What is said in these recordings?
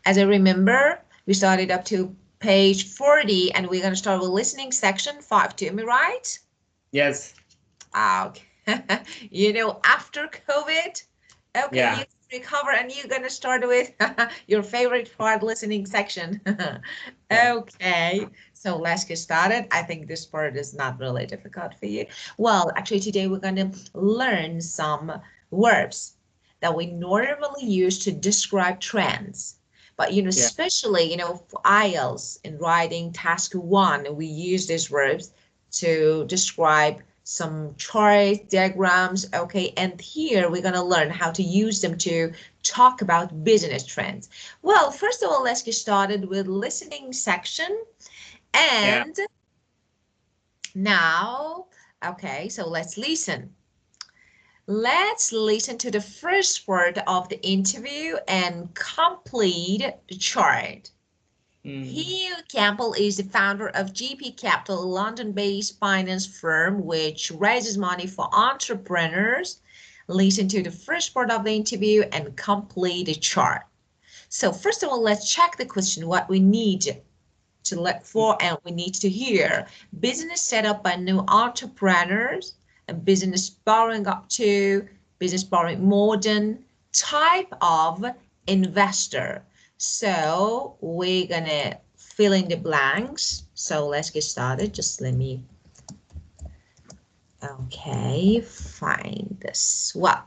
As I remember, we started up to page 40 and we're going to start with listening section 5-2. Am I right? Yes. Okay. You know, after COVID, okay, Yeah. you recover and you're going to start with your favorite part, listening section. Yeah. Okay, so let's get started. I think this part is not really difficult for you. Well, actually today we're going to learn some verbs that we normally use to describe trends. But, you know, Yeah. especially, you know, for IELTS in writing task 1, we use these verbs to describe some charts, diagrams, okay? And here we're going to learn how to use them to talk about business trends. Well, first of all, let's get started with listening section. Yeah. And now, okay, so let's listen. Let's listen to the first word of the interview and complete the chart. Hugh Campbell is the founder of GP Capital, a London-based finance firm which raises money for entrepreneurs. Listen to the first part of the interview and complete the chart. So first of all, let's check the question, what we need to look for and we need to hear. Business set up by new entrepreneurs, and business borrowing up to, business borrowing more than, type of investor. So we're gonna fill in the blanks. So let's get started. Just let me, okay, find this. Well,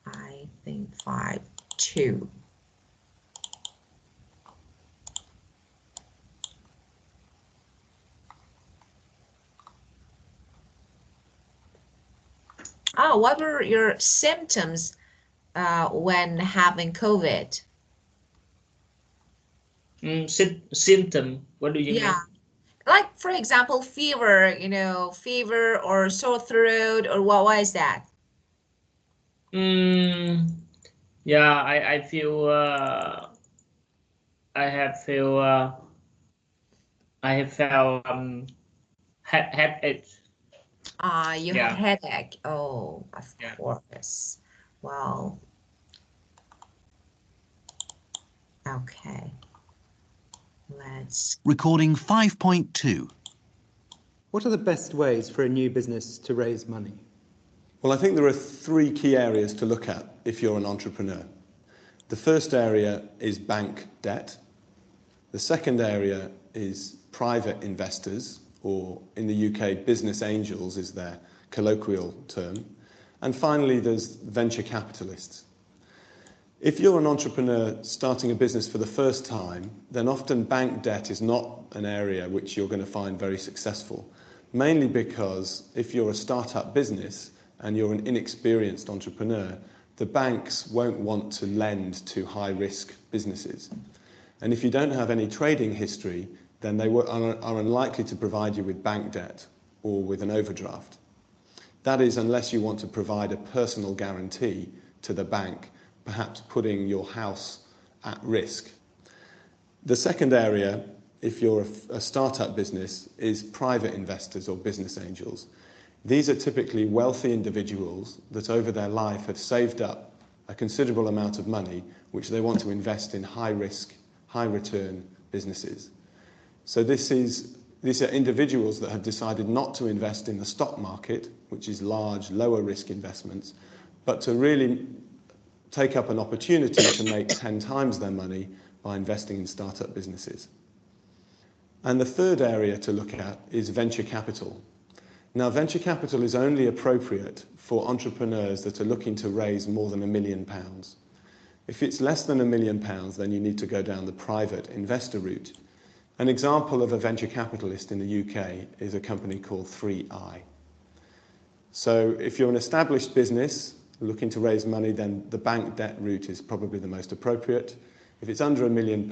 I think 5-2. Oh, what were your symptoms when having COVID? Symptom. What do you Yeah, mean? like for example, fever, you know, fever or sore throat or what is that? Mm, yeah, I feel I have feel I have felt headache. You had Yeah. headache. Oh, of Yeah. course. Well, okay. Let's. Recording 5.2. What are the best ways for a new business to raise money? Well, I think there are 3 key areas to look at if you're an entrepreneur. The first area is bank debt. The second area is private investors, or in the UK, business angels is their colloquial term. And finally, there's venture capitalists. If you're an entrepreneur starting a business for the first time, then often bank debt is not an area which you're going to find very successful, mainly because if you're a startup business and you're an inexperienced entrepreneur, the banks won't want to lend to high-risk businesses. And if you don't have any trading history, then they are unlikely to provide you with bank debt or with an overdraft. That is, unless you want to provide a personal guarantee to the bank, perhaps putting your house at risk. The second area, if you're a startup business, is private investors or business angels. These are typically wealthy individuals that over their life have saved up a considerable amount of money which they want to invest in high-risk, high-return businesses. So these are individuals that have decided not to invest in the stock market, which is large, lower-risk investments, but to really take up an opportunity to make 10 times their money by investing in startup businesses. And the third area to look at is venture capital. Now, venture capital is only appropriate for entrepreneurs that are looking to raise more than £1 million. If it's less than £1 million, then you need to go down the private investor route. An example of a venture capitalist in the UK is a company called 3i. So if you're an established business looking to raise money, then the bank debt route is probably the most appropriate. If it's under £1 million,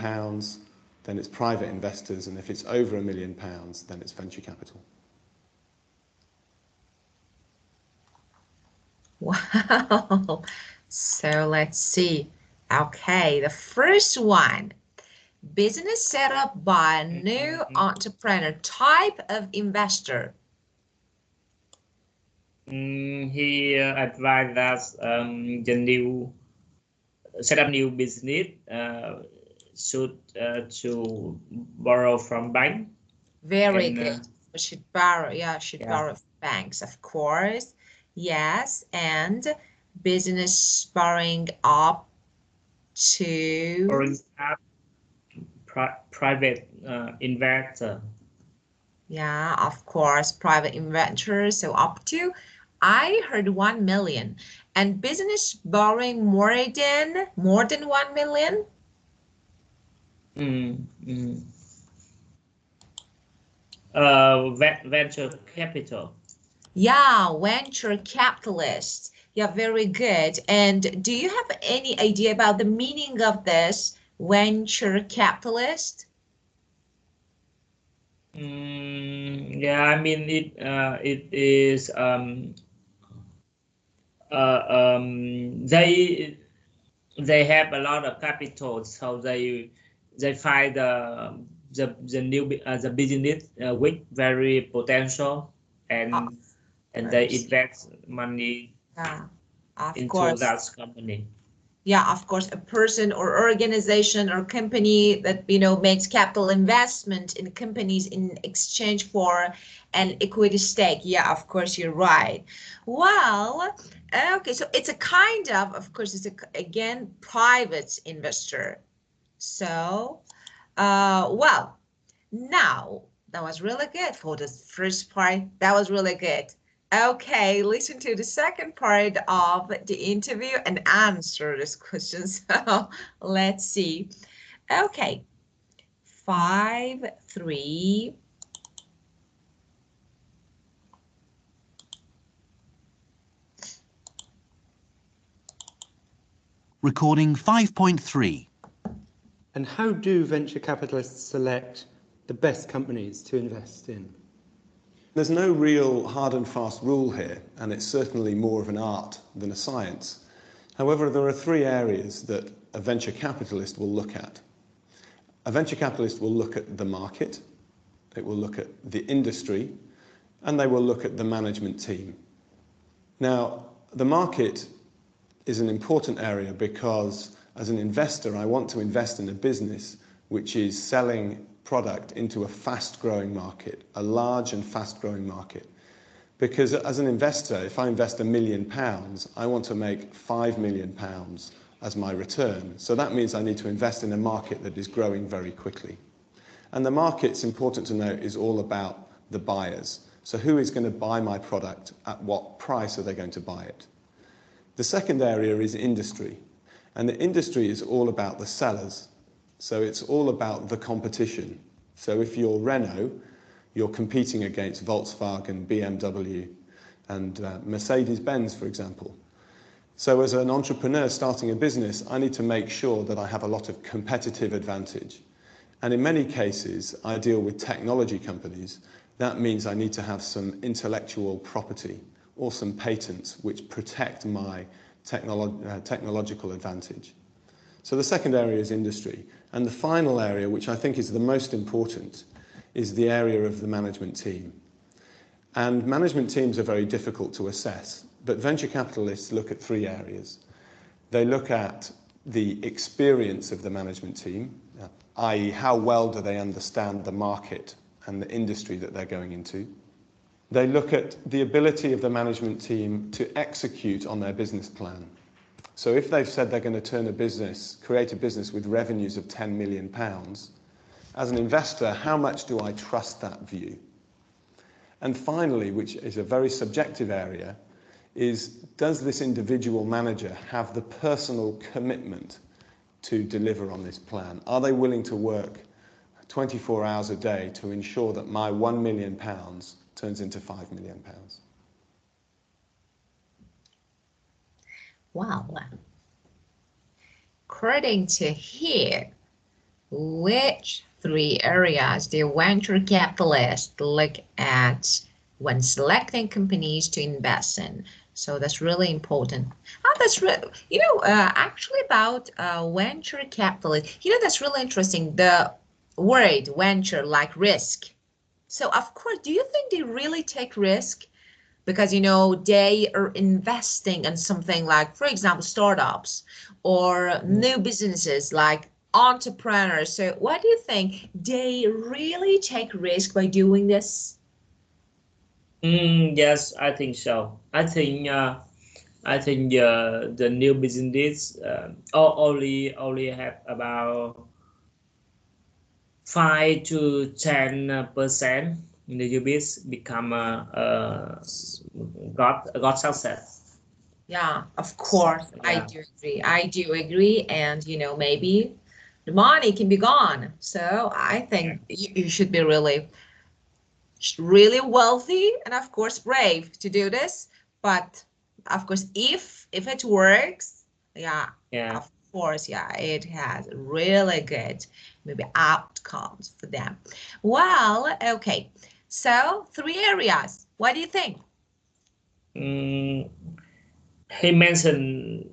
then it's private investors, and if it's over £1 million, then it's venture capital. Wow. So let's see. Okay, the first one. Business set up by a new entrepreneur, type of investor. He advised us the new set up new business should to borrow from bank. Very And, good. Should borrow, yeah, should yeah. borrow from banks, of course. Yes, and business borrowing up to Borrowing up private investor. yeah, of course, private investors. So up to, I heard 1 million, and business borrowing more than 1 million. Venture capital. Yeah, venture capitalist. Yeah, very good. And do you have any idea about the meaning of this venture capitalist? Yeah, I mean it is they have a lot of capital, so they find the new the business with very potential, and they invest money Yeah, of into course. that company. Yeah, of course, a person or organization or company that, you know, makes capital investment in companies in exchange for an equity stake. Yeah, of course, you're right. Well, okay, so it's a kind of course, it's again, private investor. So, well, now that was really good for the first part. That was really good. Okay, listen to the second part of the interview and answer this question. So let's see. Okay, 5, 3. Recording 5.3. And how do venture capitalists select the best companies to invest in? There's no real hard and fast rule here, and it's certainly more of an art than a science. However, there are 3 areas that a venture capitalist will look at. A venture capitalist will look at the market, it will look at the industry, and they will look at the management team. Now, the market is an important area because as an investor, I want to invest in a business which is selling product into a fast-growing market, a large and fast-growing market. Because as an investor, if I invest £1 million, I want to make £5 million as my return. So that means I need to invest in a market that is growing very quickly. And the market's important to note is all about the buyers. So who is going to buy my product? At what price are they going to buy it? The second area is industry. And the industry is all about the sellers. So it's all about the competition. So if you're Renault, you're competing against Volkswagen, BMW, and Mercedes-Benz, for example. So as an entrepreneur starting a business, I need to make sure that I have a lot of competitive advantage. And in many cases, I deal with technology companies. That means I need to have some intellectual property or some patents which protect my technological advantage. So the second area is industry. And the final area, which I think is the most important, is the area of the management team. And management teams are very difficult to assess, but venture capitalists look at 3 areas. They look at the experience of the management team, i.e. how well do they understand the market and the industry that they're going into. They look at the ability of the management team to execute on their business plan. So if they've said they're going to create a business with revenues of £10 million, as an investor, how much do I trust that view? And finally, which is a very subjective area, is does this individual manager have the personal commitment to deliver on this plan? Are they willing to work 24 hours a day to ensure that my £1 million turns into £5 million? Wow. According to here, which 3 areas do venture capitalists look at when selecting companies to invest in? So that's really important. Oh, that's really, actually about venture capitalist. That's really interesting. The word venture, like risk. So of course, do you think they really take risk? because, you know, they are investing in something like, for example, startups or new businesses like entrepreneurs. So what do you think? They really take risk by doing this? Yes, I think so. I think the new business only have about 5 to 10% in the US become got success. Yeah, of course, I do agree. I do agree. And, you know, maybe the money can be gone. So I think you should be really, really wealthy and, of course, brave to do this. But, of course, if it works, yeah, of course, yeah, it has really good maybe outcomes for them. Well, okay. So 3 areas. What do you think? He mentioned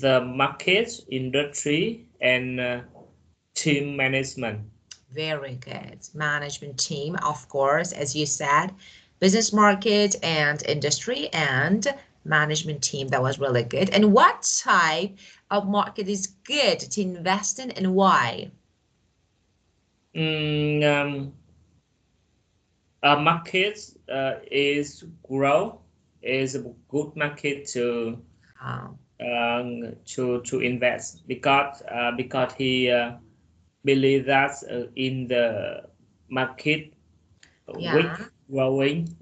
the market, industry, and team management. Very good. Management team, of course, as you said, business market and industry and management team. That was really good. And what type of market is good to invest in and why? A market is grow is a good market to invest because he believe that in the market weak growing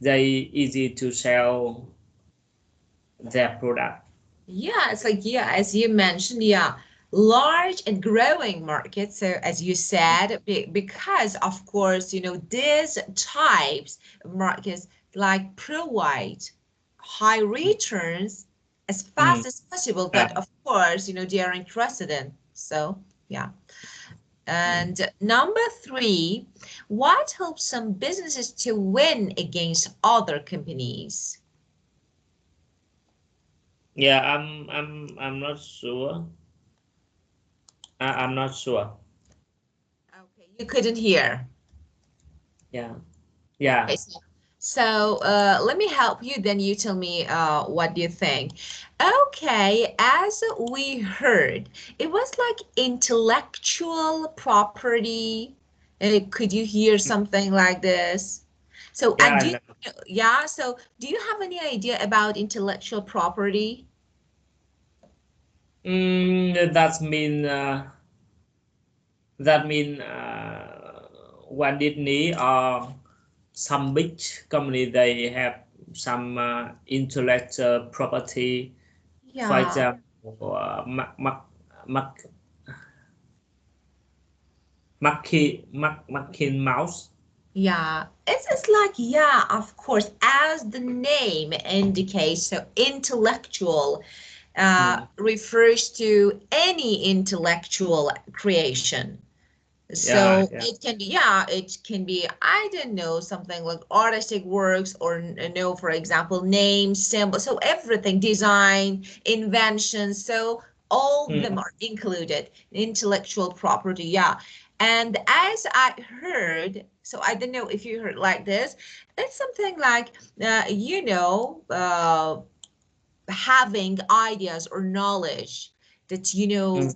they easy to sell their product. Yeah, it's like, yeah, as you mentioned, yeah, large and growing market. So as you said, because of course, you know, these types of markets like provide high returns as fast as possible, but of course, you know, they are interested in. So yeah. And number 3, what helps some businesses to win against other companies? Yeah, I'm not sure. I'm not sure. Okay, you couldn't hear. Yeah. Okay, so let me help you, then you tell me what do you think. Okay, as we heard, it was like intellectual property. Could you hear something like this? So, and do you, yeah, so do you have any idea about intellectual property? That mean one Disney or some big company they have some intellectual property. For Yeah. example, Makin Mouse. Yeah, it's like, yeah, of course, as the name indicates, so intellectual refers to any intellectual creation. So it can be, yeah, it can be, I don't know, something like artistic works or, you know, for example, names, symbols, so everything, design, invention, so all of them are included, intellectual property, yeah. And as I heard, so I don't know if you heard like this, it's something like, you know, having ideas or knowledge that, you know,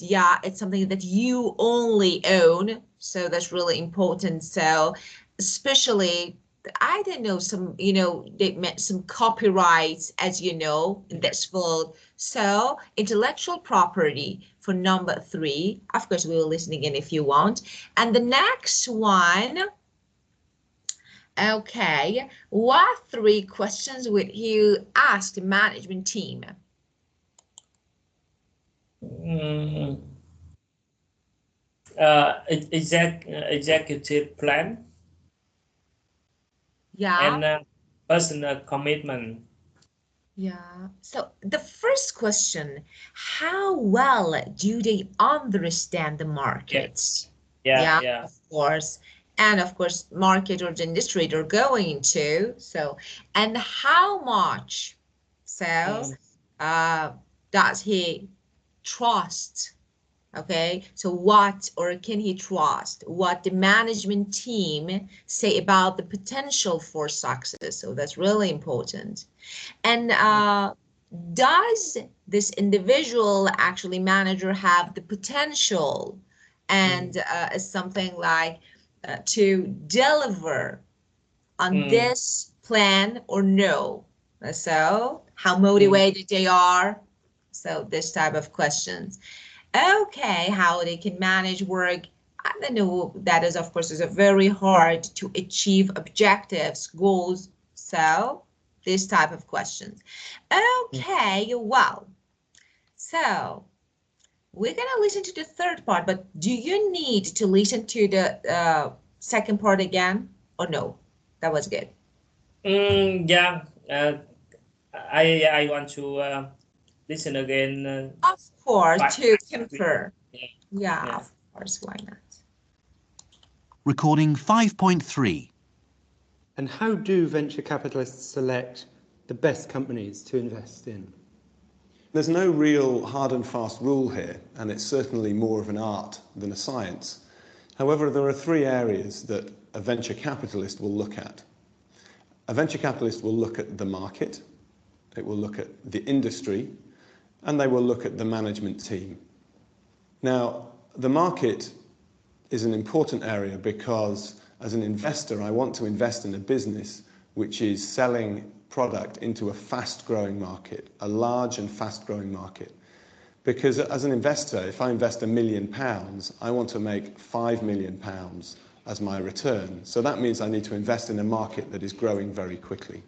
yeah, it's something that you only own. So that's really important. So especially, I don't know, some, you know, they meant some copyrights, as you know, in this field. So intellectual property for number 3. Of course, we will listen again if you want. And the next one, okay, what 3 questions would you ask the management team? Executive plan. Yeah. And personal commitment. Yeah. So the first question, how well do they understand the markets? Yeah, of course. And of course, market or the industry they're going into. So, and how much? So, does he trust? Okay, so what or can he trust what the management team say about the potential for success? So that's really important. And does this individual actually manager have the potential and something like to deliver on this plan or no? So how motivated they are. So this type of questions. Okay, how they can manage work. I don't know. That is, of course, is a very hard to achieve objectives, goals. So this type of questions. Okay, well, so we're gonna listen to the third part, but do you need to listen to the second part again or no? That was good. Yeah, I want to listen again. Of course, But to confirm. yeah, Yeah, yeah. of course, why not? Recording 5.3. And how do venture capitalists select the best companies to invest in? There's no real hard and fast rule here, and it's certainly more of an art than a science. However, there are three areas that a venture capitalist will look at. A venture capitalist will look at the market, it will look at the industry, and they will look at the management team. Now, the market is an important area because as an investor, I want to invest in a business which is selling product into a fast-growing market, a large and fast-growing market. Because as an investor, if I invest £1 million, I want to make £5 million as my return. So that means I need to invest in a market that is growing very quickly.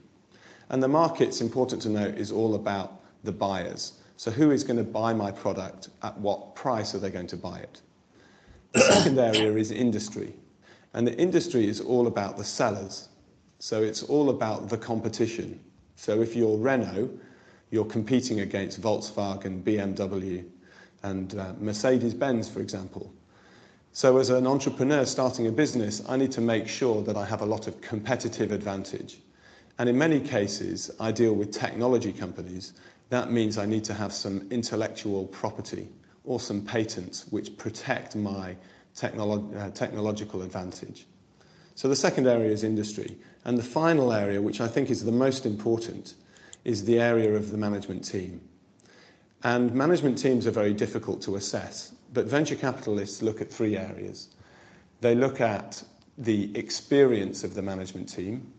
And the market's important to note is all about the buyers. So who is going to buy my product? At what price are they going to buy it? The second area is industry. And the industry is all about the sellers. So it's all about the competition. So if you're Renault, you're competing against Volkswagen, BMW, and Mercedes-Benz, for example. So as an entrepreneur starting a business, I need to make sure that I have a lot of competitive advantage. And in many cases, I deal with technology companies. That means I need to have some intellectual property or some patents which protect my technological advantage. So the second area is industry. And the final area, which I think is the most important, is the area of the management team. And management teams are very difficult to assess, but venture capitalists look at three areas. They look at the experience of the management team,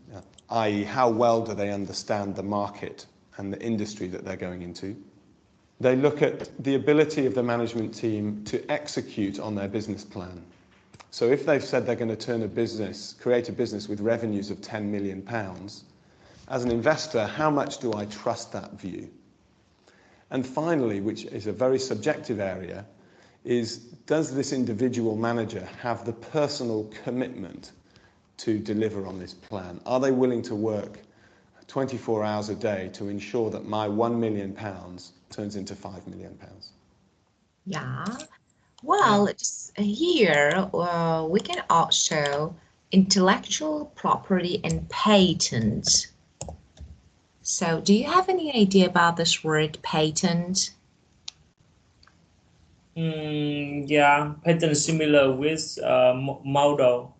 i.e. how well do they understand the market and the industry that they're going into. They look at the ability of the management team to execute on their business plan. So if they've said they're going to create a business with revenues of £10 million, as an investor, how much do I trust that view? And finally, which is a very subjective area, is does this individual manager have the personal commitment to deliver on this plan? Are they willing to work 24 hours a day to ensure that my £1 million turns into £5 million? Yeah. Well, just here we can also intellectual property and patents. So do you have any idea about this word patent? Yeah, patent similar with model.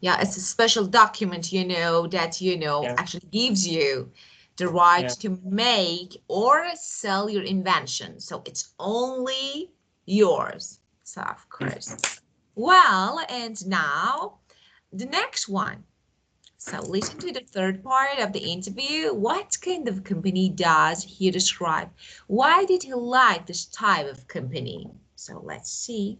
Yeah, it's a special document, that, actually gives you the right to make or sell your invention. So it's only yours. So of course. Well, and now the next one. So listen to the third part of the interview. What kind of company does he describe? Why did he like this type of company? So let's see.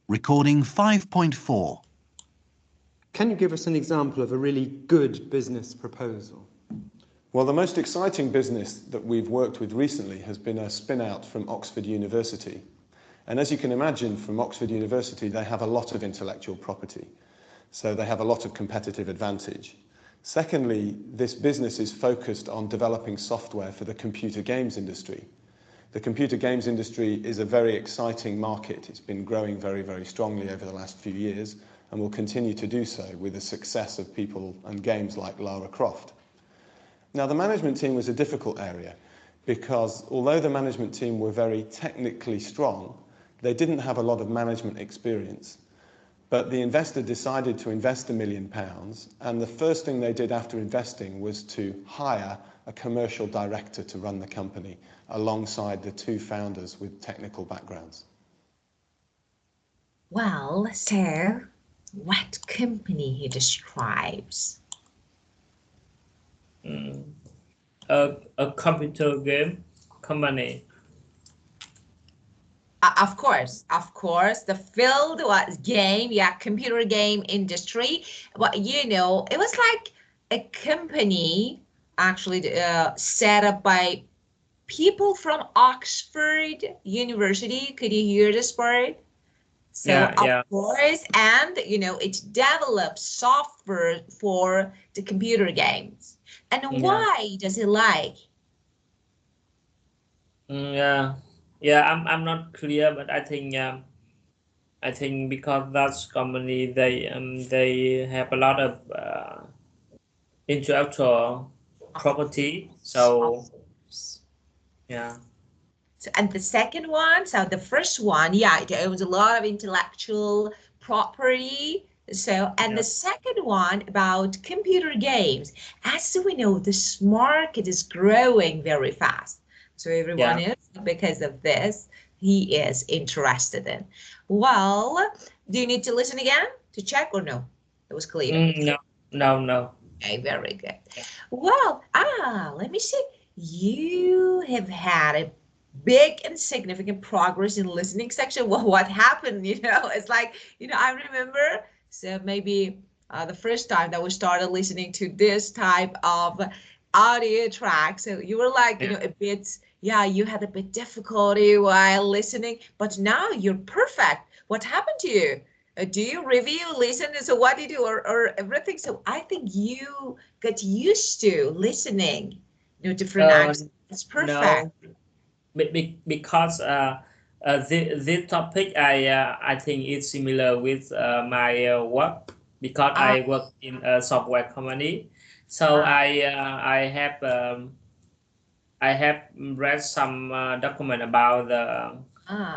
Recording 5.4. Can you give us an example of a really good business proposal? Well, the most exciting business that we've worked with recently has been a spin-out from Oxford University. And as you can imagine, from Oxford University, they have a lot of intellectual property. So they have a lot of competitive advantage. Secondly, this business is focused on developing software for the computer games industry. The computer games industry is a very exciting market. It's been growing very, very strongly over the last few years and will continue to do so with the success of people and games like Lara Croft. Now, the management team was a difficult area because although the management team were very technically strong, they didn't have a lot of management experience. But the investor decided to invest £1 million, and the first thing they did after investing was to hire a commercial director to run the company alongside the two founders with technical backgrounds. Well, so what company he describes? A computer game company. Of course, the field was game, yeah, computer game industry. But you know, it was like a company actually set up by people from Oxford University. Could you hear this word? So Yeah. of course, and you know, it develops software for the computer games. And why does it like? I'm not clear, but I think because that company they have a lot of intellectual property. So yeah. So, and the second one, so the first one, yeah, it owns a lot of intellectual property. So, and the second one about computer games. As we know, this market is growing very fast. So everyone is, because of this, he is interested in. Well, do you need to listen again to check or no? It was clear. No. Okay, very good. Well, let me see. You have had a big and significant progress in listening section. Well, what happened? You know, it's like, you know, I remember, so maybe the first time that we started listening to this type of audio track. So you were like, you know, a bit, yeah, you had a bit difficulty while listening, but now you're perfect. What happened to you? Do you review, listen? So what do you do, or everything? So I think you got used to listening, you know, different accents. It's perfect. No, because this topic I think is similar with my work, because I work in a software company. So I have read some document about the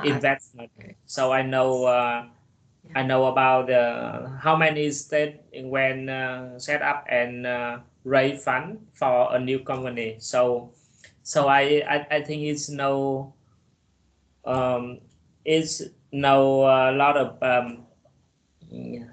investment. So I know about how many steps when set up and raise fund for a new company. So I think it's no a lot of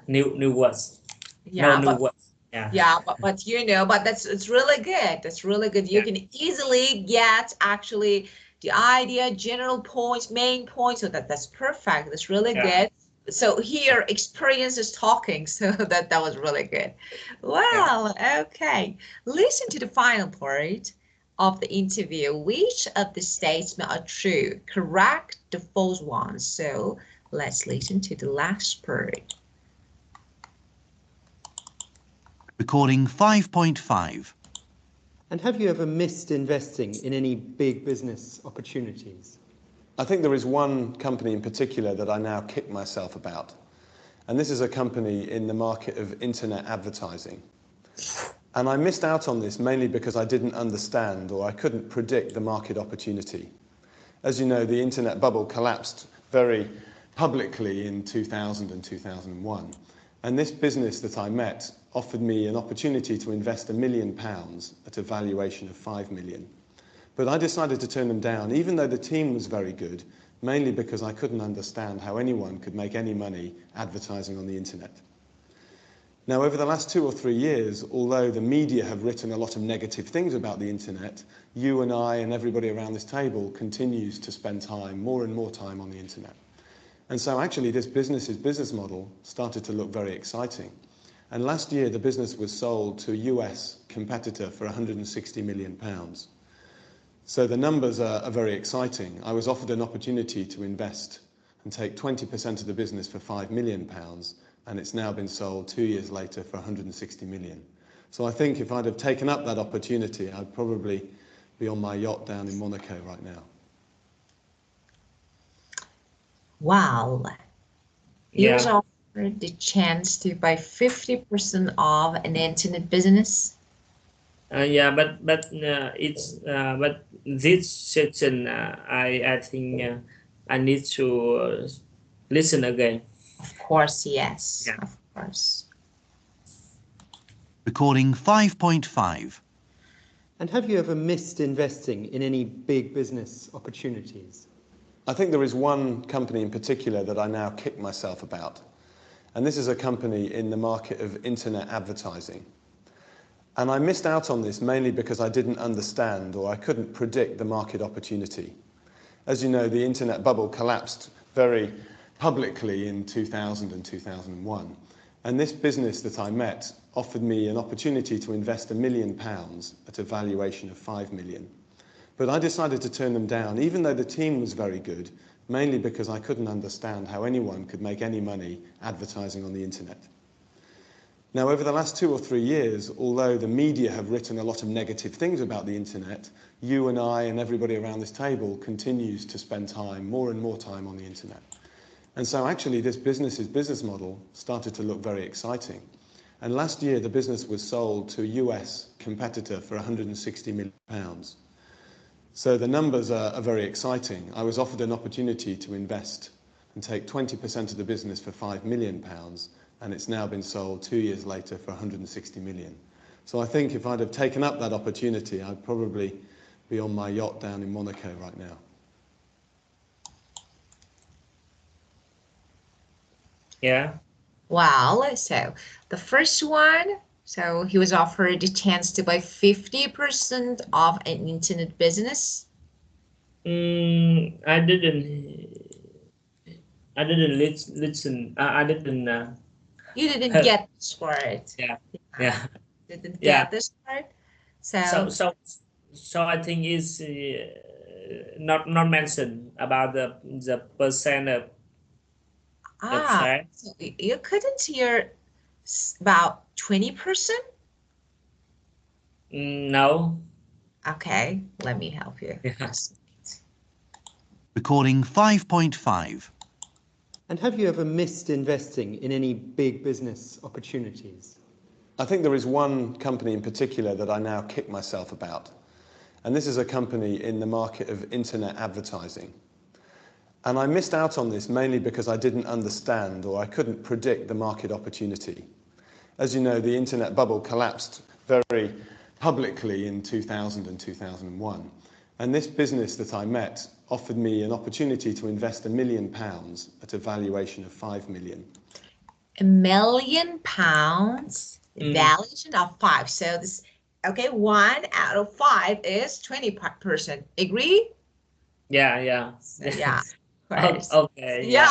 new words. Yeah, No new words. Yeah. Yeah, but you know, but it's really good. That's really good. You can easily get actually the idea, general points, main points. So that's perfect. That's really good. So here, experience is talking. So that was really good. Well, okay. Listen to the final part of the interview. Which of the statements are true? Correct the false ones. So let's listen to the last part. Recording 5.5. And have you ever missed investing in any big business opportunities? I think there is one company in particular that I now kick myself about. And this is a company in the market of internet advertising. And I missed out on this mainly because I didn't understand, or I couldn't predict the market opportunity. As you know, the internet bubble collapsed very publicly in 2000 and 2001. And this business that I met offered me an opportunity to invest £1 million at a valuation of 5 million. But I decided to turn them down, even though the team was very good, mainly because I couldn't understand how anyone could make any money advertising on the internet. Now, over the last 2 or 3 years, although the media have written a lot of negative things about the internet, you and I and everybody around this table continues to spend time, more and more time on the internet. And so actually this business model started to look very exciting. And last year the business was sold to a US competitor for £160 million. So the numbers are very exciting. I was offered an opportunity to invest and take 20% of the business for £5 million, and it's now been sold 2 years later for 160 million. So I think if I'd have taken up that opportunity, I'd probably be on my yacht down in Monaco right now. Wow. You was offered the chance to buy 50% of an internet business. Yeah, but but this section I think I need to listen again. Of course, yes, Yeah. of course. Recording 5.5. And have you ever missed investing in any big business opportunities? I think there is one company in particular that I now kick myself about. And this is a company in the market of internet advertising. And I missed out on this mainly because I didn't understand or I couldn't predict the market opportunity. As you know, the internet bubble collapsed very publicly in 2000 and 2001. And this business that I met offered me an opportunity to invest £1 million at a valuation of 5 million. But I decided to turn them down, even though the team was very good, mainly because I couldn't understand how anyone could make any money advertising on the internet. Now, over the last 2 or 3 years, although the media have written a lot of negative things about the internet, you and I and everybody around this table continues to spend time, more and more time on the internet. And so actually this business's business model started to look very exciting. And last year the business was sold to a US competitor for £160 million. So the numbers are very exciting. I was offered an opportunity to invest and take 20% of the business for £5 million, and it's now been sold 2 years later for 160 million. So I think if I'd have taken up that opportunity, I'd probably be on my yacht down in Monaco right now. Yeah. Well, so the first one, so he was offered the chance to buy 50% of an internet business. I didn't listen. I didn't. You didn't get this part. Yeah. Didn't Yeah. get this part. So So I think it's not mentioned about the percent of the share. so you couldn't hear about 20%? No. Okay, let me help you. Yeah. Recording 5.5. And have you ever missed investing in any big business opportunities? I think there is one company in particular that I now kick myself about. And this is a company in the market of internet advertising. And I missed out on this mainly because I didn't understand or I couldn't predict the market opportunity. As you know, the internet bubble collapsed very publicly in 2000 and 2001. And this business that I met offered me an opportunity to invest £1 million at a valuation of 5 million. £1 million, valuation of 5. So this, okay, 1 out of 5 is 20%. Agree? Yeah. So, yeah. Okay. Yeah.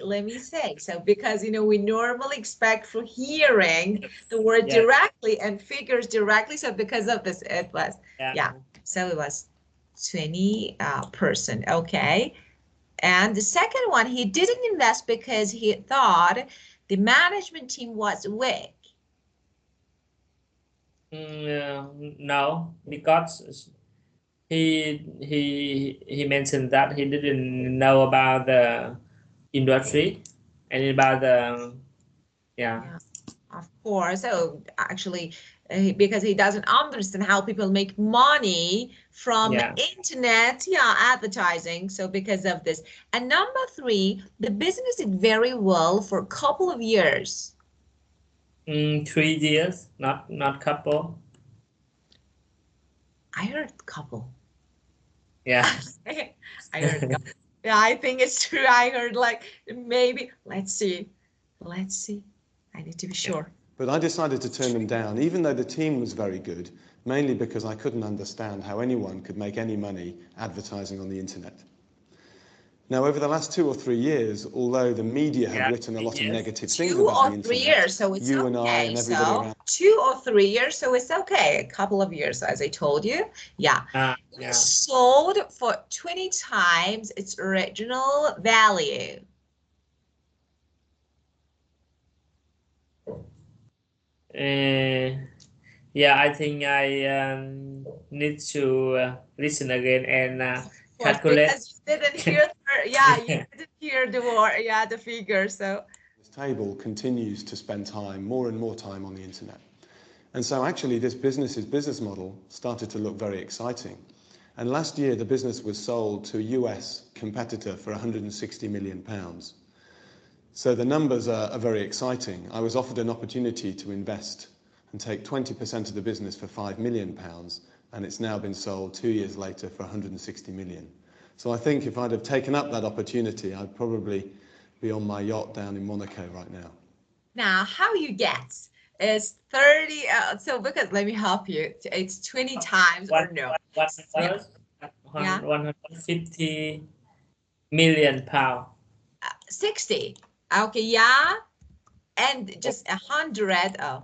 Let me say so, because we normally expect for hearing the word directly and figures directly. So because of this, it was so it was 20%. Okay. And the second one, he didn't invest because he thought the management team was weak. No, because he mentioned that he didn't know about the industry and about the Of course. So actually, because he doesn't understand how people make money from internet advertising. So because of this. And number 3, the business did very well for a couple of years. 3 years, not couple. I heard couple. Yeah. I heard couple. Yeah, I think it's true. I heard like maybe. Let's see. I need to be sure. But I decided to turn them down, even though the team was very good, mainly because I couldn't understand how anyone could make any money advertising on the internet. Now, over the last 2 or 3 years, although the media have written a lot of negative things about the internet, 2 or 3 years, so it's you okay. and I and everybody around. 2 or 3 years, so it's okay. A couple of years, as I told you. It's sold for 20 times its original value. I think I need to listen again and calculate. Because you didn't hear, you didn't hear the word, the figure. So this table continues to spend time, more and more time on the internet. And so actually this business model started to look very exciting. And last year the business was sold to a US competitor for £160 million. So the numbers are very exciting. I was offered an opportunity to invest and take 20% of the business for £5 million, and it's now been sold 2 years later for 160 million. So I think if I'd have taken up that opportunity, I'd probably be on my yacht down in Monaco right now. Now, how you get is 30, so because let me help you, it's 20 times or no. What's Yeah. 150 million pound. 60, okay, yeah, and just 100, oh,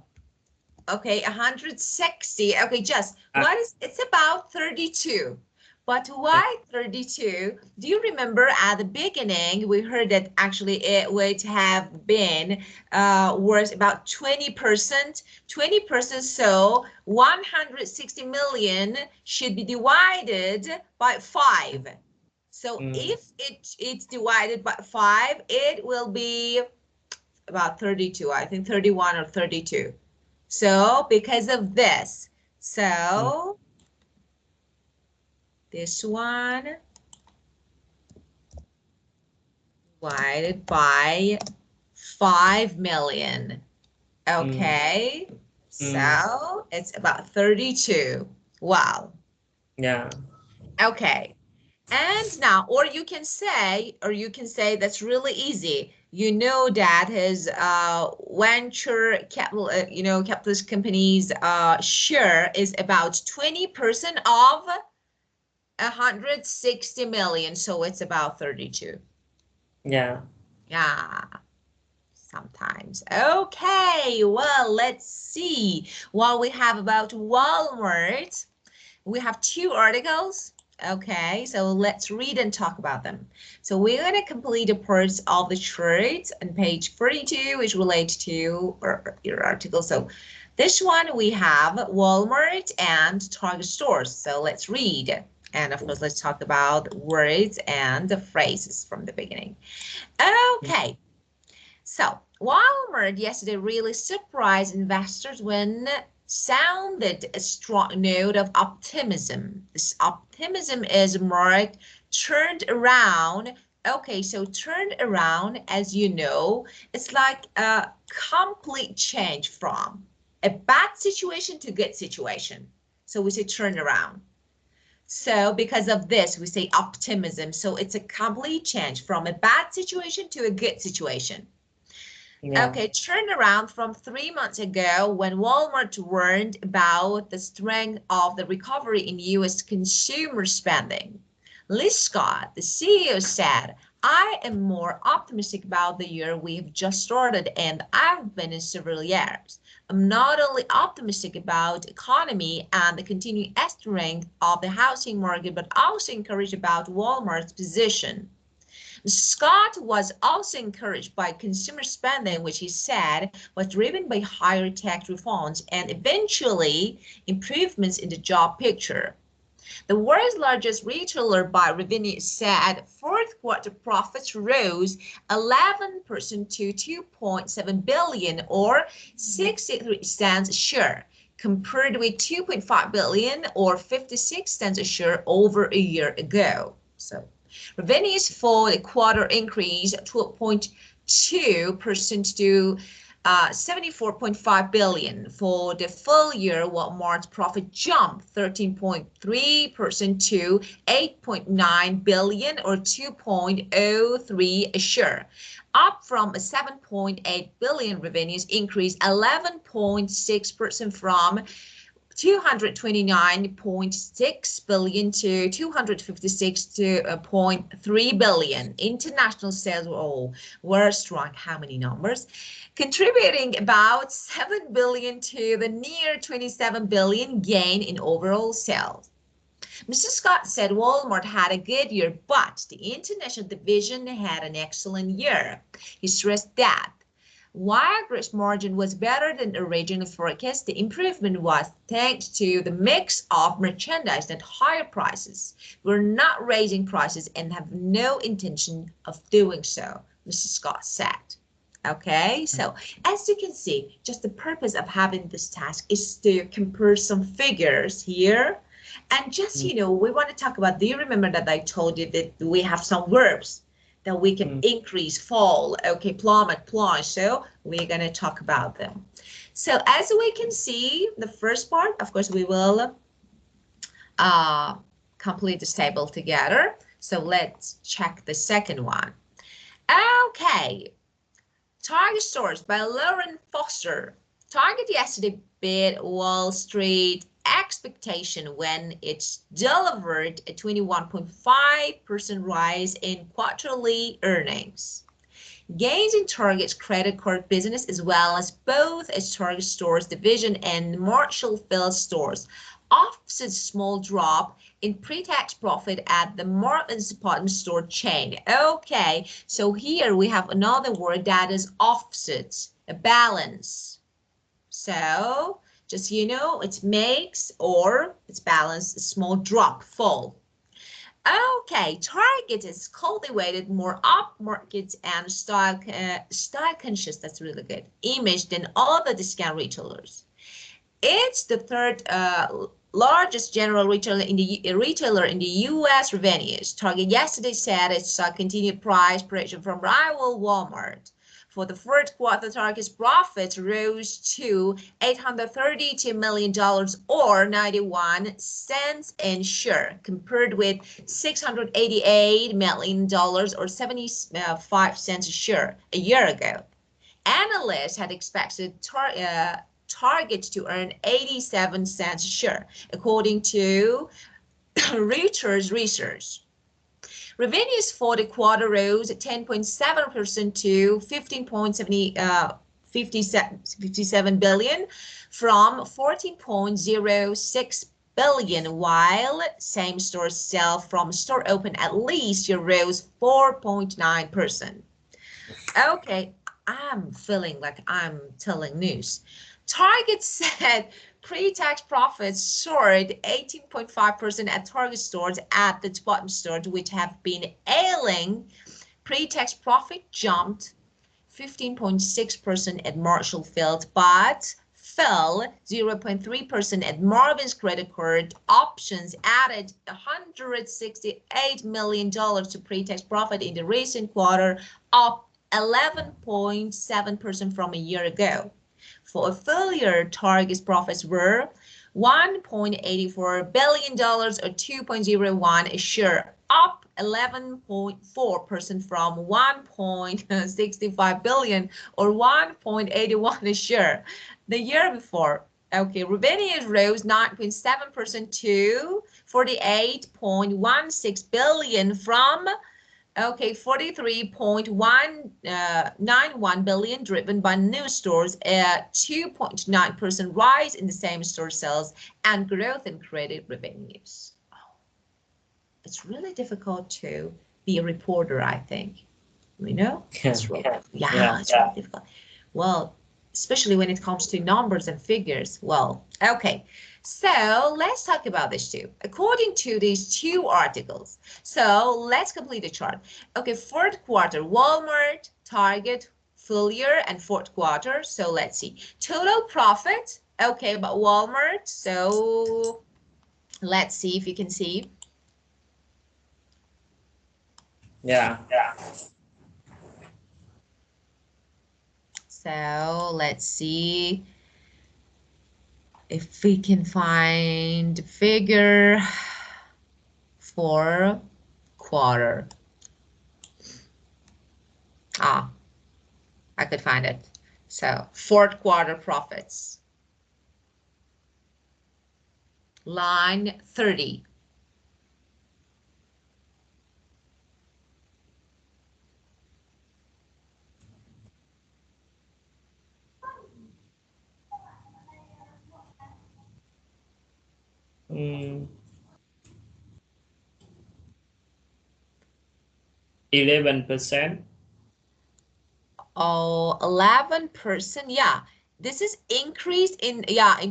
okay, 160, okay, just, what is, it's about 32. But why 32? Do you remember at the beginning, we heard that actually it would have been worth about 20%, so 160 million should be divided by 5. So if it's divided by 5, it will be about 32, I think 31 or 32. So because of this, so this one divided by 5 million. Okay, so it's about 32. Wow. Yeah. Okay. And now, or you can say that's really easy. You know that his venture capital, capitalist companies share is about 20% of 160 million, so it's about 32. Yeah. Yeah, sometimes. Okay, well, let's see what we have about Walmart. We have 2 articles. Okay, so let's read and talk about them. So we're going to complete the parts of the chart on page 42, which relates to your article. So this one we have Walmart and Target stores. So let's read. And of course, let's talk about words and the phrases from the beginning. Okay, so Walmart yesterday really surprised investors when sounded a strong note of optimism. This optimism is marked turned around. Okay, so turned around, as you know, it's like a complete change from a bad situation to good situation. So we say turn around. So because of this, we say optimism. So it's a complete change from a bad situation to a good situation. Yeah. Okay, turn around from 3 months ago when Walmart warned about the strength of the recovery in U.S. consumer spending. Liz Scott, the CEO, said, I am more optimistic about the year we've just started and I've been in several years. I'm not only optimistic about the economy and the continuing strength of the housing market, but also encouraged about Walmart's position. Scott was also encouraged by consumer spending, which he said was driven by higher tax refunds and eventually improvements in the job picture. The world's largest retailer by revenue said fourth quarter profits rose 11% to $2.7 billion or 63 cents a share, compared with $2.5 billion or 56 cents a share over a year ago. So revenues for the quarter increased 12.2% to $74.5 billion. For the full year, Walmart's profit jumped 13.3% to $8.9 billion or $2.03 a share, up from a $7.8 billion revenues increase 11.6% from $229.6 billion to $256.3 billion. International sales were strong. How many numbers? Contributing about $7 billion to the near $27 billion gain in overall sales. Mr. Scott said Walmart had a good year, but the international division had an excellent year. He stressed that while gross margin was better than the original forecast, the improvement was thanks to the mix of merchandise at higher prices. We're not raising prices and have no intention of doing so, Mr. Scott said. Okay, so as you can see, just the purpose of having this task is to compare some figures here. And just, you know, we want to talk about, do you remember that I told you that we have some verbs that we can increase, fall, okay, plummet, plunge. So we're going to talk about them. So as we can see, the first part, of course, we will complete this table together. So let's check the second one. Okay. Target Stores by Lauren Foster. Target yesterday beat Wall Street expectation when it delivered a 21.5% rise in quarterly earnings. Gains in Target's credit card business, as well as both its Target Stores division and Marshall Field stores, offset a small drop in pre-tax profit at the Martin's department store chain. Okay, so here we have another word that is offset, a balance. So just, you know, it makes or it's balance a small drop, fall. Okay, Target is cultivated more upmarket and style conscious, that's really good, image than all the discount retailers. It's the third largest general retailer in the U.S. revenues. Target yesterday said it saw continued price pressure from rival Walmart. For the third quarter, Target's profits rose to $832 million or 91 cents a share, compared with $688 million or 75 cents a share a year ago. Analysts had expected Target to earn 87 cents a share, according to Reuters research. Revenues for the quarter rose 10.7% to 15.57 billion from 14.06 billion, while same-store sales from store open at least rose 4.9%. Okay, I'm feeling like I'm telling news. Target said pre-tax profits soared 18.5% at Target stores at the department stores, which have been ailing. Pre-tax profit jumped 15.6% at Marshall Field, but fell 0.3% at Marvin's credit card. Options added $168 million to pre-tax profit in the recent quarter, up 11.7% from a year ago. For a full year, Target's profits were $1.84 billion or 2.01 a share, up 11.4% from $1.65 billion or 1.81 a share the year before. Okay, revenues rose 9.7% to $48.16 billion from 43.191 billion, driven by new stores, a 2.9% rise in the same store sales and growth in credit revenues. It's really difficult to be a reporter, I think. You know? It's really, it's really difficult. Well, especially when it comes to numbers and figures. Well, okay. So let's talk about this too. According to these two articles, so let's complete the chart. Okay, fourth quarter, Walmart, Target, full year, and fourth quarter. So let's see. Total profit, okay, about Walmart. So let's see if you can see. Yeah. So let's see if we can find figure for quarter. I could find it. So fourth quarter profits. Line 30. Mm. 11%. Oh, 11%. Yeah, this is increase in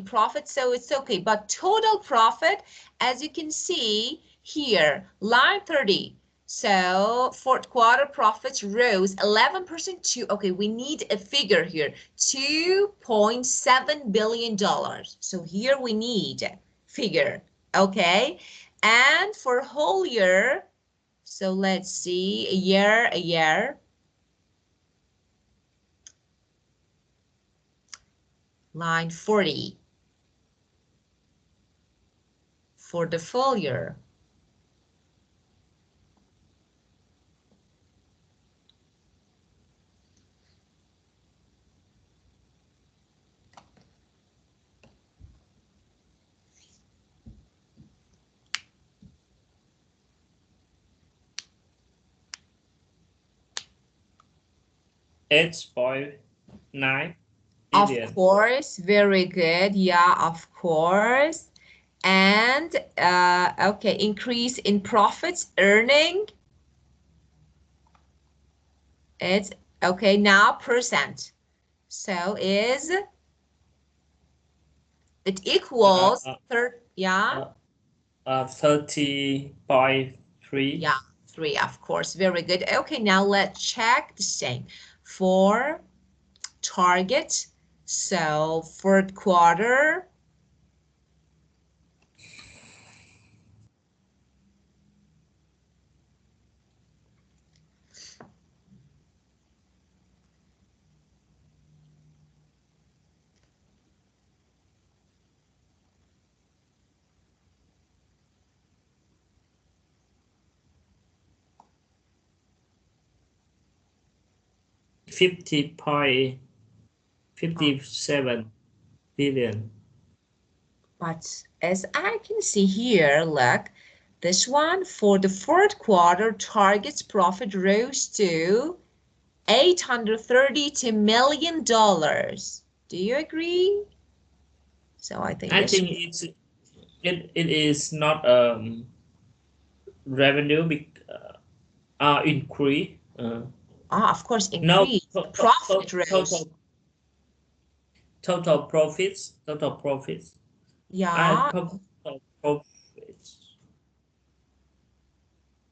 profit, so it's okay. But total profit, as you can see here, line 30, So fourth quarter profits rose 11% to, okay, we need a figure here, $2.7 billion. So here we need figure, okay? And for whole year, so let's see, a year. Line 40 for the full year. $8.9 Of billion. course, very good. Yeah, of course. And okay, increase in profits, earning. It's okay now percent. So is it equals yeah. 30.3. Yeah, 3, of course. Very good. Okay, now let's check the same for target. So fourth quarter. $50.57 billion. But as I can see here, look, this one for the fourth quarter targets profit rose to $832 million. Do you agree? So I think it is not revenue increase. of course, No, increase profit rose. Total profits. Yeah, Total profits.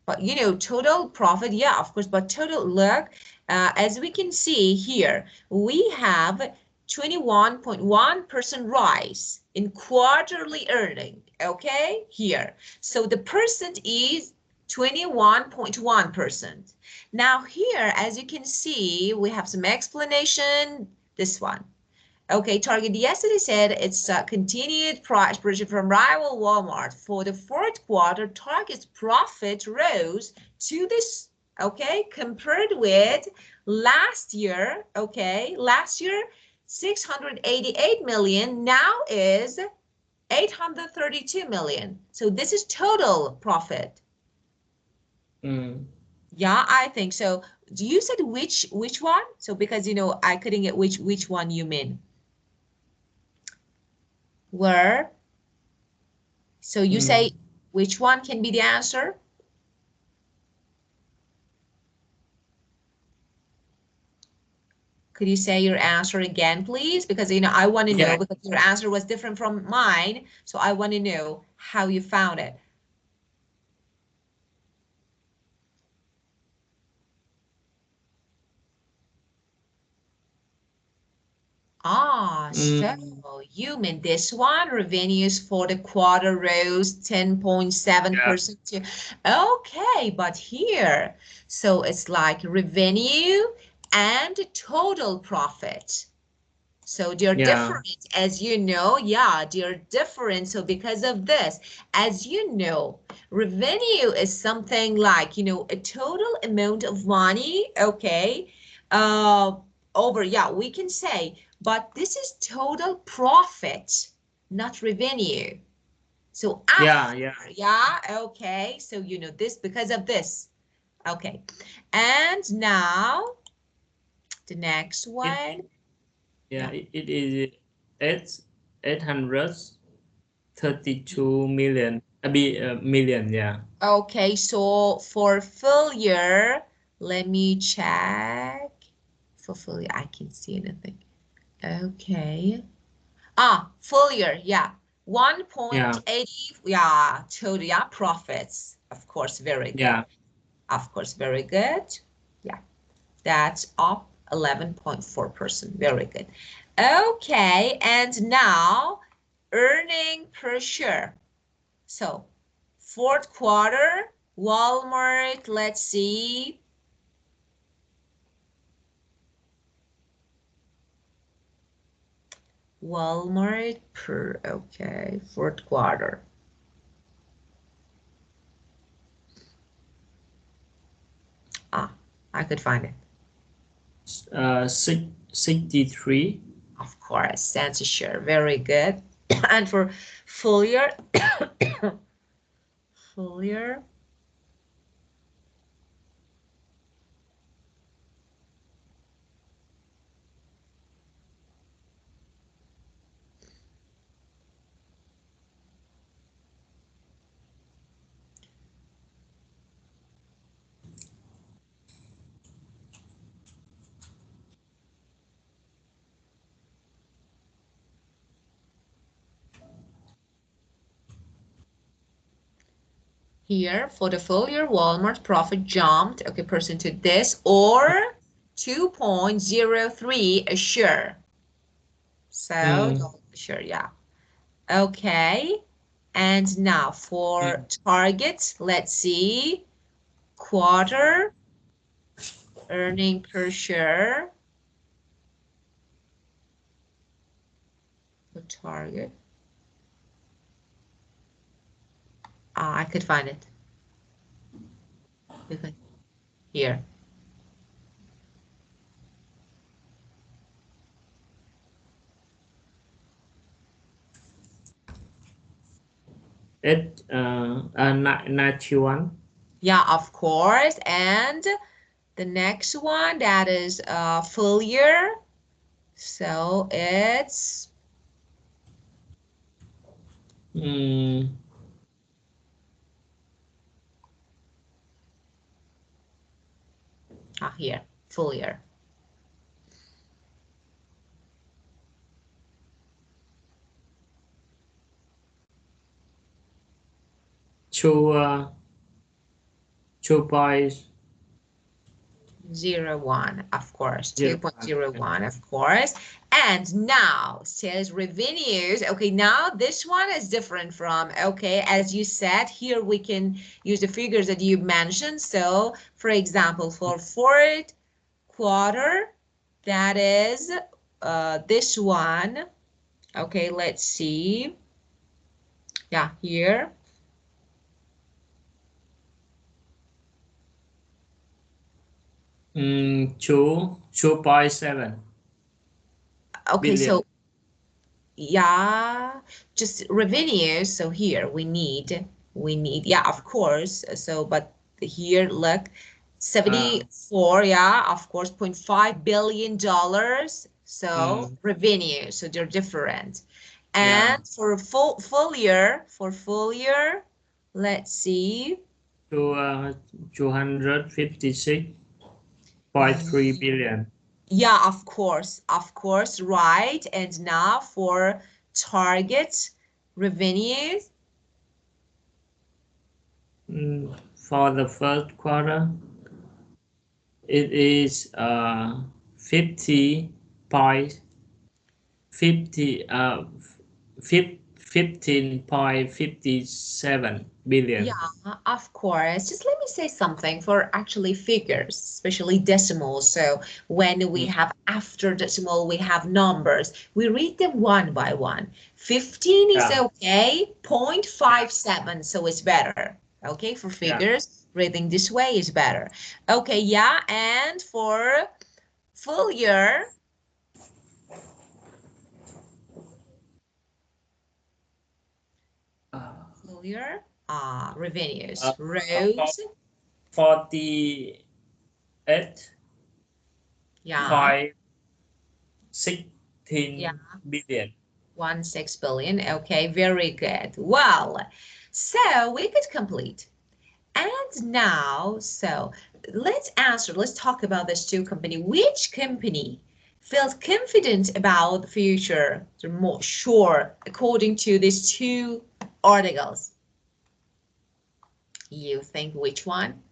but you know, total profit, yeah, of course, but total, look, as we can see here, we have 21.1% rise in quarterly earning, okay, here. So the percent is 21.1%. Now here, as you can see, we have some explanation, this one. Okay, Target yesterday said it's continued price pressure from rival Walmart. For the fourth quarter, Target's profit rose to this, okay, compared with last year, okay, last year, 688 million, now is 832 million. So this is total profit. Yeah, I think so. Do you said which one? So because, you know, I couldn't get which one you mean. Where? So you say which one can be the answer? Could you say your answer again, please? Because, you know, I want to know because your answer was different from mine. So I want to know how you found it. So you mean this one, revenues for the quarter rose 10.7%. Okay, but here, so it's like revenue and total profit. So they're different, as you know, yeah, they're different. So because of this, as you know, revenue is something like, you know, a total amount of money, okay, over, yeah, we can say, but this is total profit, not revenue. So after, yeah, okay, so you know this because of this. Okay, and now the next one. It is 832 million. Million, yeah. Okay, so for full year, let me check. For full year, I can't see anything. Okay. Full year, yeah. 1.80, yeah, total, yeah, profits, of course, very good. Of course, very good. Yeah, that's up 11.4%. Very good. Okay, and now earning per share. So fourth quarter, Walmart, let's see. Walmart per, okay, fourth quarter. Ah, I could find it. 63. Of course, cents a share. Very good. And for full year, full year. Here for the full year, Walmart's profit jumped, okay, percent to this, or 2.03 a share. So, sure, yeah. Okay. And now for target, let's see. Quarter earning per share. The target. I could find it. Here. It's 91. Yeah, of course. And the next one, that is full year. So it's here, full year. Two points. 0.01, of course, 2.01, of course. And now sales revenues. Okay, now this one is different from, okay, as you said, here we can use the figures that you mentioned. So, for example, for fourth quarter, that is this one. Okay, let's see. Yeah, here. Two 2.7. Okay, billion. so yeah, just revenue. So here we need, yeah, of course. So, but here, look, 74, yeah, of course, $0.5 billion. So revenue, so they're different. And for full year, let's see. 256.3 billion. Yeah, of course, right. And now for target revenues. For the first quarter, it is 15.57 billion. Yeah, of course. Just let me say something for actually figures, especially decimals. So when we have after decimal, we have numbers. We read them one by one. 15 is okay, 0.57, so it's better. Okay, for figures, reading this way is better. Okay, yeah, and for full year, revenues rose 48. Yeah. 16 billion. 16 billion. Okay, very good. Well, so we could complete. And now, so let's talk about this two company. Which company feels confident about the future? They're more sure according to these two articles. You think which one?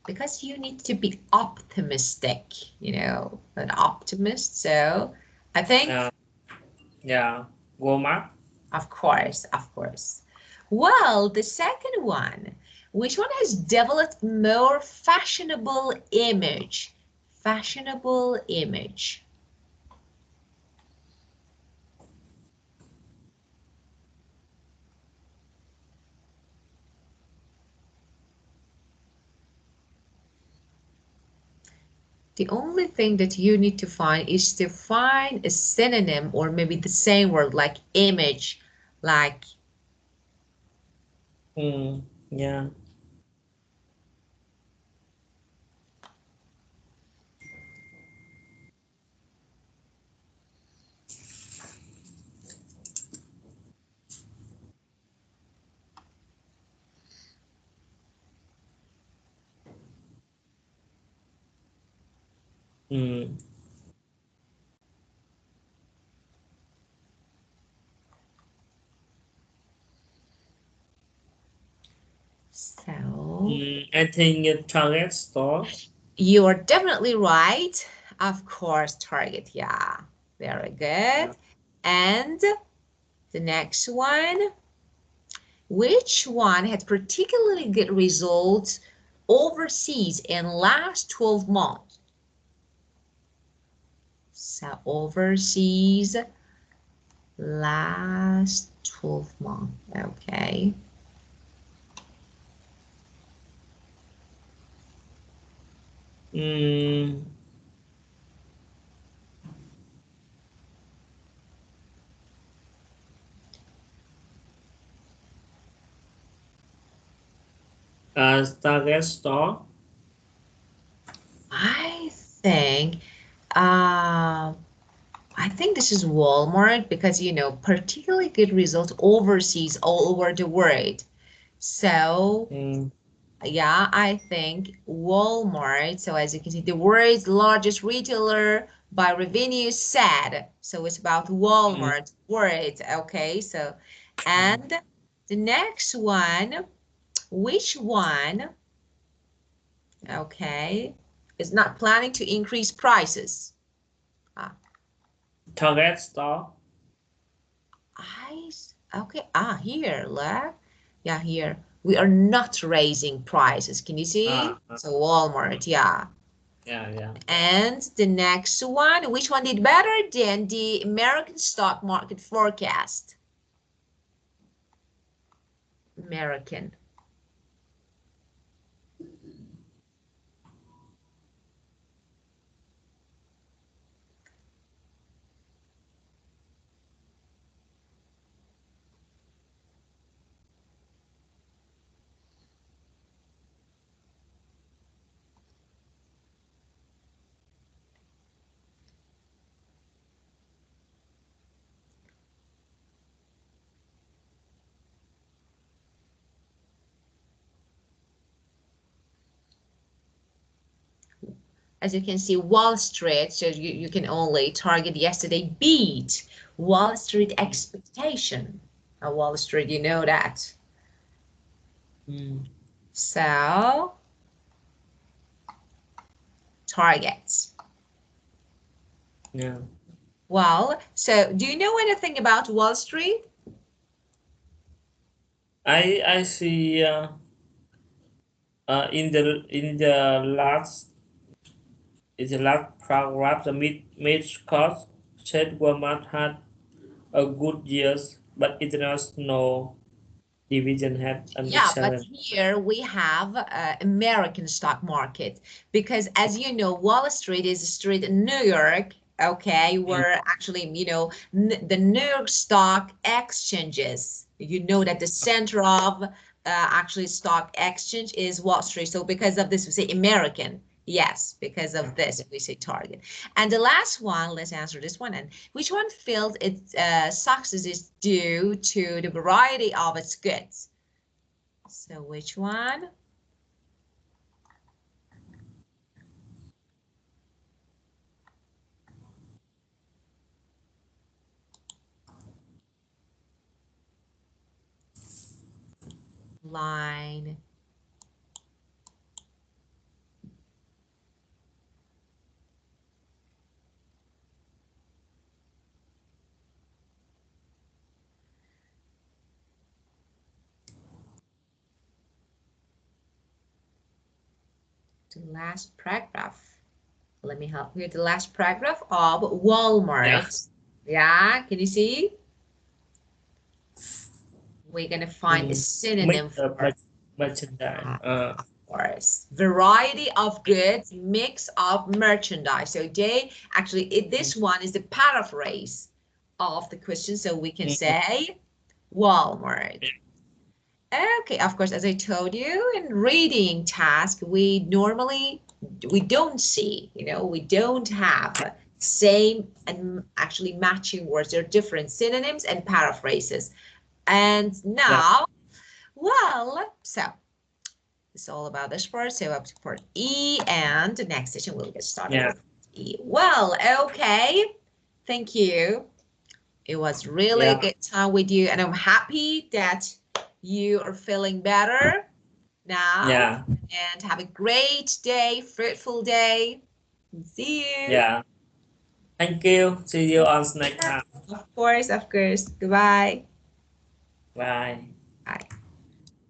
because you need to be optimistic, you know, an optimist. So I think, yeah, Walmart. of course, of course. Well, the second one, which one has developed more fashionable image? Fashionable image. The only thing that you need to find is to find a synonym or maybe the same word like image, like Yeah. so. I think Target store. You are definitely right. Of course, Target. Yeah, very good. Yeah. And the next one, which one had particularly good results overseas in last 12 months? So overseas last 12 months. Okay. Target store. I think uh, I think this is Walmart because, you know, particularly good results overseas all over the world. So, yeah, I think Walmart. So as you can see, the world's largest retailer by revenue said. So it's about Walmart words. Okay, so, and the next one, which one, okay, is not planning to increase prices? Target store. Okay, here, look. Yeah, here. We are not raising prices. Can you see? So Walmart, yeah. Yeah. And the next one, which one did better than the American stock market forecast? American. As you can see, Wall Street, so you can only target yesterday beat Wall Street expectation. Wall Street, you know that. So, targets. Yeah. Well, so do you know anything about Wall Street? I see in the last paragraph the mid cost said Walmart had a good years, but international division had an Yeah, but excellent. here we have American stock market because as you know, Wall Street is a street in New York, okay, where actually, you know, the New York Stock Exchanges, you know that the center of actually stock exchange is Wall Street. So because of this, we say American. Yes, because of this, we say target. And the last one, let's answer this one. And which one feels its success is due to the variety of its goods? So which one? Line The last paragraph. Let me help you. The last paragraph of Walmart. Yeah, can you see? We're gonna find a synonym for merchandise. of course. Variety of goods, mix of merchandise. So they actually, this one is the paraphrase of the question. So we can say Walmart. Okay, of course, as I told you, in reading task, we don't see, we don't have same and actually matching words. They're different synonyms and paraphrases. And now, well, so it's all about this part. So up to part E, and the next session we'll get started with E. Well, okay. Thank you. It was really a good time with you, and I'm happy that you are feeling better now. And have a great day, fruitful day. See you. Thank you. See you on next time. Of course. Goodbye. Bye.